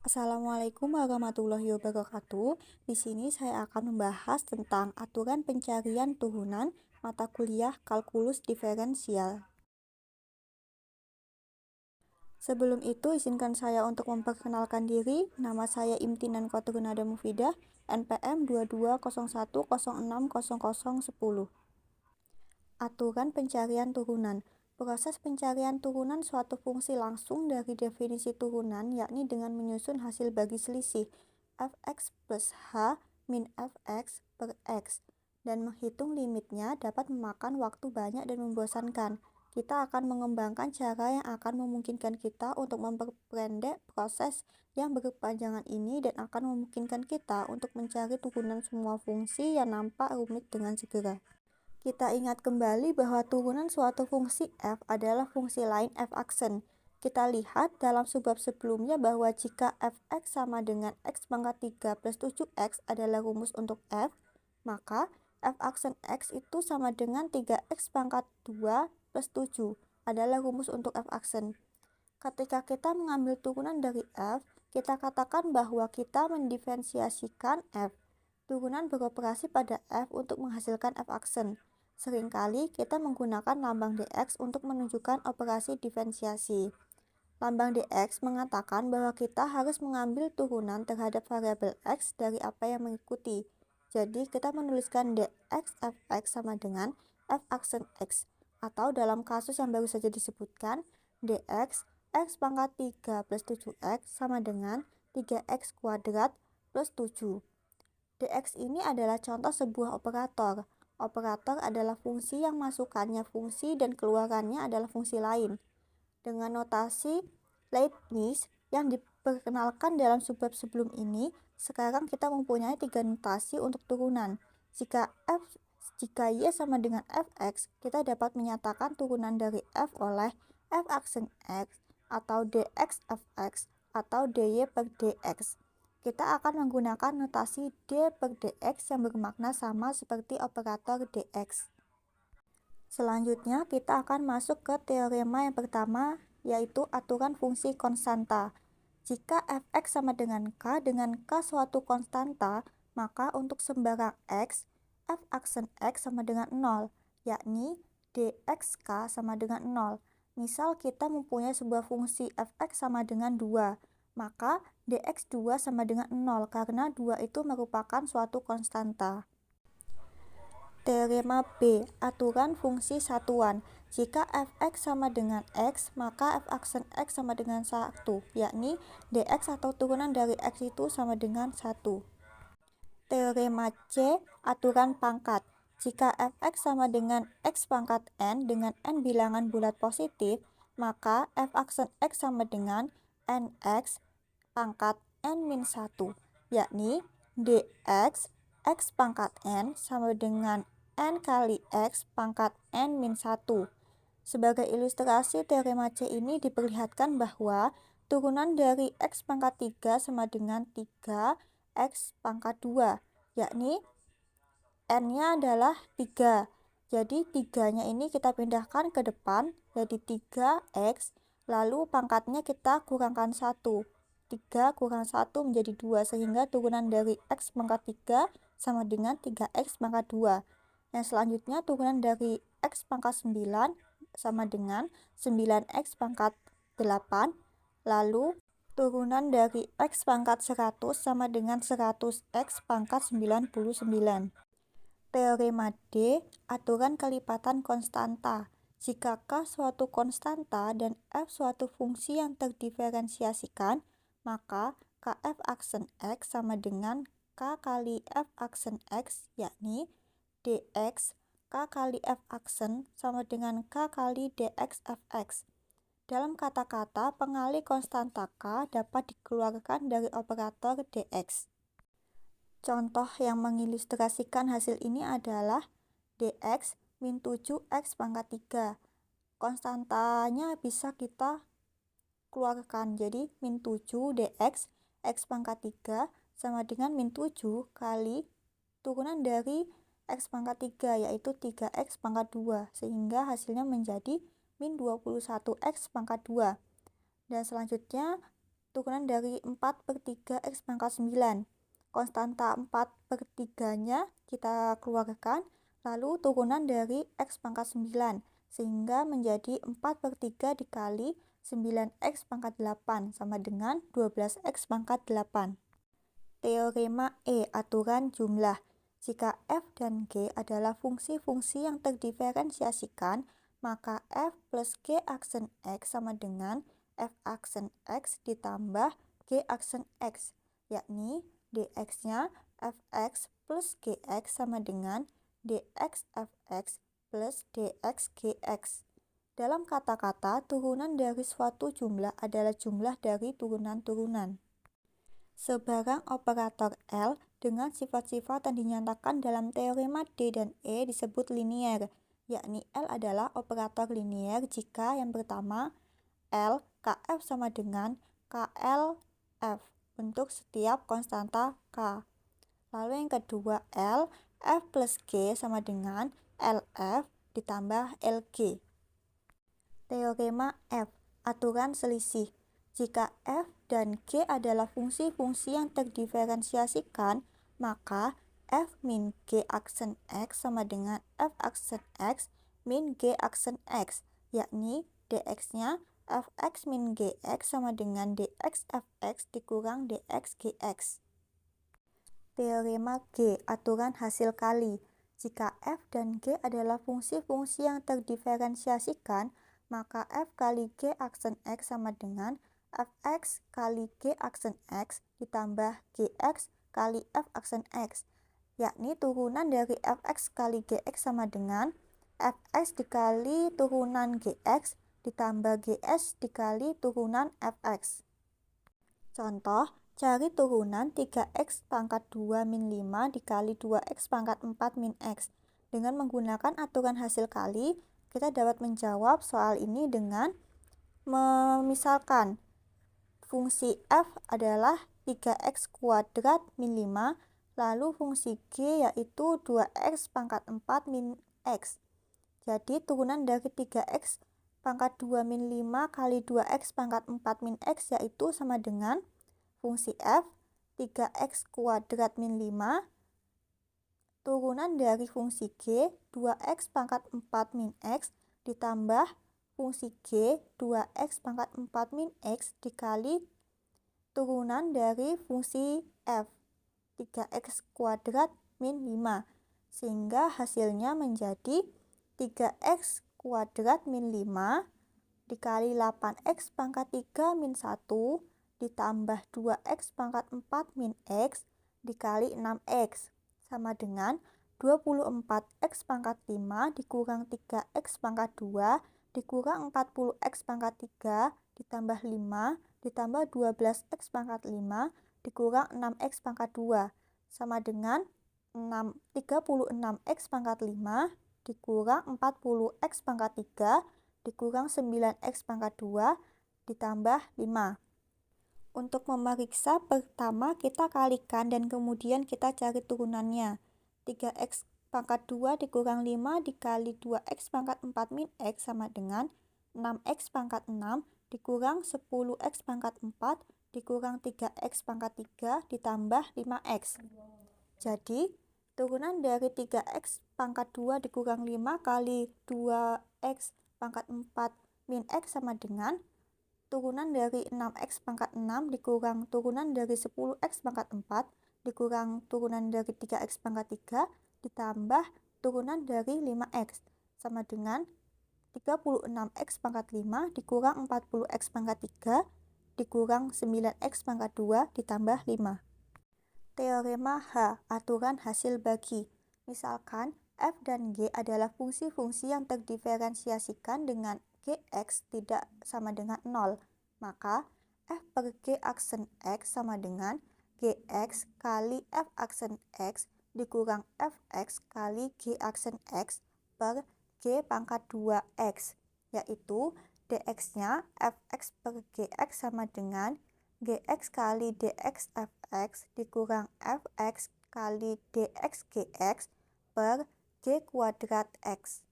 Assalamualaikum warahmatullahi wabarakatuh. Di sini saya akan membahas tentang aturan pencarian turunan mata kuliah kalkulus diferensial. Sebelum itu, izinkan saya untuk memperkenalkan diri. Nama saya Imtinan Kotrunada Mufidah, NPM 2201060010. Aturan pencarian turunan. Proses pencarian turunan suatu fungsi langsung dari definisi turunan, yakni dengan menyusun hasil bagi selisih fx plus h min fx per x, dan menghitung limitnya dapat memakan waktu banyak dan membosankan. Kita akan mengembangkan cara yang akan memungkinkan kita untuk memperpendek proses yang berkepanjangan ini dan akan memungkinkan kita untuk mencari turunan semua fungsi yang nampak rumit dengan segera. Kita ingat kembali bahwa turunan suatu fungsi f adalah fungsi lain f aksen. Kita lihat dalam subbab sebelumnya bahwa jika fx sama dengan x pangkat 3 plus 7x adalah rumus untuk f, maka f aksen x itu sama dengan 3x pangkat 2 plus 7 adalah rumus untuk f aksen. Ketika kita mengambil turunan dari f, kita katakan bahwa kita mendiferensiasikan f. Turunan beroperasi pada f untuk menghasilkan f aksen. Seringkali kita menggunakan lambang dx untuk menunjukkan operasi diferensiasi. Lambang dx mengatakan bahwa kita harus mengambil turunan terhadap variabel x dari apa yang mengikuti. Jadi kita menuliskan dx fx sama dengan f aksen x, atau dalam kasus yang baru saja disebutkan, dx x pangkat 3 plus 7x sama dengan 3x kuadrat plus 7. Dx ini adalah contoh sebuah operator. Operator adalah fungsi yang masukannya fungsi dan keluarannya adalah fungsi lain. Dengan notasi Leibniz yang diperkenalkan dalam subbab sebelum ini, sekarang kita mempunyai 3 notasi untuk turunan. Jika y sama dengan fx, kita dapat menyatakan turunan dari f oleh f aksen x atau dx fx atau dy per dx. Kita akan menggunakan notasi d per dx yang bermakna sama seperti operator dx. Selanjutnya, kita akan masuk ke teorema yang pertama, yaitu aturan fungsi konstanta. Jika fx sama dengan k suatu konstanta, maka untuk sembarang x, f aksen x sama dengan 0, yakni dxk sama dengan 0. Misal kita mempunyai sebuah fungsi fx sama dengan 2, maka dx2 sama dengan 0 karena 2 itu merupakan suatu konstanta. Teorema B, aturan fungsi satuan. Jika fx sama dengan x, maka f aksen x sama dengan 1, yakni dx atau turunan dari x itu sama dengan 1. Teorema C, aturan pangkat. Jika fx sama dengan x pangkat n dengan n bilangan bulat positif, maka f aksen x sama dengan nx pangkat n-1, yakni dx x pangkat n sama dengan n kali x pangkat n-1. Sebagai ilustrasi teorema C ini diperlihatkan bahwa turunan dari x pangkat 3 sama dengan 3x pangkat 2, yakni n-nya adalah 3. Jadi 3-nya ini kita pindahkan ke depan, jadi 3x, lalu pangkatnya kita kurangkan 1. 3 kurang 1 menjadi 2, sehingga turunan dari x pangkat 3 sama dengan 3x pangkat 2. Yang selanjutnya turunan dari x pangkat 9 sama dengan 9x pangkat 8, lalu turunan dari x pangkat 100 sama dengan 100x pangkat 99. Teorema D, aturan kelipatan konstanta. Jika k suatu konstanta dan f suatu fungsi yang terdiferensiasikan, maka kf aksen x sama dengan k kali f aksen x, yakni dx k kali f aksen sama dengan k kali dx fx. Dalam kata-kata, pengali konstanta k dapat dikeluarkan dari operator dx. Contoh yang mengilustrasikan hasil ini adalah dx min 7x pangkat 3. Konstantanya bisa kita keluarkan, jadi min 7 dx x pangkat 3 sama dengan min 7 kali turunan dari x pangkat 3, yaitu 3x pangkat 2, sehingga hasilnya menjadi min 21x pangkat 2. Dan selanjutnya turunan dari 4/3 X pangkat 9. Konstanta 4/3-nya kita keluarkan, lalu turunan dari X pangkat 9, sehingga menjadi 4/3 dikali 9X pangkat 8 sama dengan 12X pangkat 8. Teorema E, aturan jumlah. Jika f dan g adalah fungsi-fungsi yang terdiferensiasikan, maka f plus g aksen x sama dengan f aksen x ditambah g aksen x, yakni dx-nya fx plus gx sama dengan dx fx plus dx gx. Dalam kata-kata, turunan dari suatu jumlah adalah jumlah dari turunan-turunan. Sebarang operator L dengan sifat-sifat yang dinyatakan dalam teorema D dan E disebut linier, yakni L adalah operator linier jika yang pertama L KF sama dengan KLF untuk setiap konstanta K. Lalu yang kedua L F plus G sama dengan LF ditambah LG. Teorema F, aturan selisih. Jika f dan g adalah fungsi-fungsi yang terdiferensiasikan, maka f min g aksen x sama dengan f aksen x min g aksen x, yakni dx-nya fx min gx sama dengan dx fx dikurang dx gx. Teorema G, aturan hasil kali. Jika f dan g adalah fungsi-fungsi yang terdiferensiasikan, maka f kali g aksen x sama dengan fx kali g aksen x ditambah gx kali f aksen x, yakni turunan dari fx kali gx sama dengan fx dikali turunan gx ditambah gs dikali turunan fx. Contoh, cari turunan 3x pangkat 2 min 5 dikali 2x pangkat 4 min x. Dengan menggunakan aturan hasil kali, kita dapat menjawab soal ini dengan memisalkan fungsi f adalah 3x kuadrat min 5, lalu fungsi g yaitu 2x pangkat 4 min x. Jadi turunan dari 3x pangkat 2 min 5 kali 2x pangkat 4 min x yaitu sama dengan fungsi f 3x kuadrat min 5 turunan dari fungsi g 2x pangkat 4 min x ditambah fungsi g 2x pangkat 4 min x dikali turunan dari fungsi f 3x kuadrat min 5, sehingga hasilnya menjadi 3x kuadrat min 5 dikali 8x pangkat 3 min 1 ditambah 2x pangkat 4 min x dikali 6x sama dengan 24x pangkat 5 dikurang 3x pangkat 2 dikurang 40x pangkat 3 ditambah 5 ditambah 12x pangkat 5 dikurang 6x pangkat 2 sama dengan 36x pangkat 5 dikurang 40x pangkat 3 dikurang 9x pangkat 2 ditambah 5. Untuk memeriksa, pertama kita kalikan dan kemudian kita cari turunannya. 3x pangkat 2 dikurang 5 dikali 2x pangkat 4 min x sama dengan 6x pangkat 6 dikurang 10x pangkat 4 dikurang 3x pangkat 3 ditambah 5x. Jadi, turunan dari 3x pangkat 2 dikurang 5 kali 2x pangkat 4 min x sama dengan turunan dari 6x pangkat 6 dikurang turunan dari 10x pangkat 4 dikurang turunan dari 3x pangkat 3 ditambah turunan dari 5x sama dengan 36x pangkat 5 dikurang 40x pangkat 3 dikurang 9x pangkat 2 ditambah 5. Teorema H, aturan hasil bagi. Misalkan f dan g adalah fungsi-fungsi yang terdiferensiasikan dengan gx tidak sama dengan 0, maka f per g aksen x sama dengan gx kali f aksen x dikurang fx kali g aksen x per g pangkat 2x, yaitu dx-nya fx per gx sama dengan gx kali dx fx dikurang fx kali dx gx per g kuadrat x.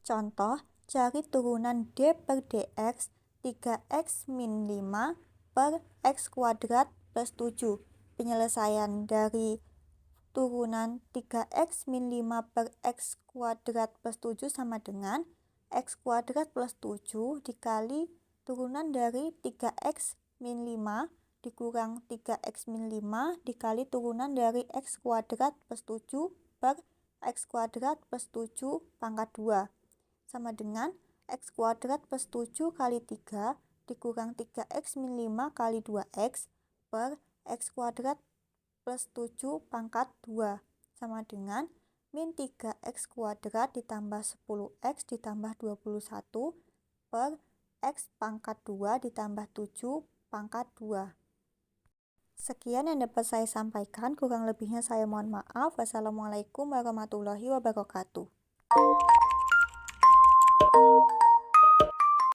Contoh, cari turunan d per dx 3x min 5 per X kuadrat plus 7. Penyelesaian dari turunan 3X min 5 per X kuadrat plus 7 sama dengan X kuadrat plus 7 dikali turunan dari 3X min 5 dikurang 3X min 5 dikali turunan dari X kuadrat plus 7 per X kuadrat plus 7 pangkat 2 sama dengan X kuadrat plus 7 kali 3 dikurang 3X min 5 kali 2X per X kuadrat plus 7 pangkat 2 sama dengan min 3X kuadrat ditambah 10X ditambah 21 per X pangkat 2 ditambah 7 pangkat 2. Sekian yang dapat saya sampaikan, kurang lebihnya saya mohon maaf. Wassalamualaikum warahmatullahi wabarakatuh.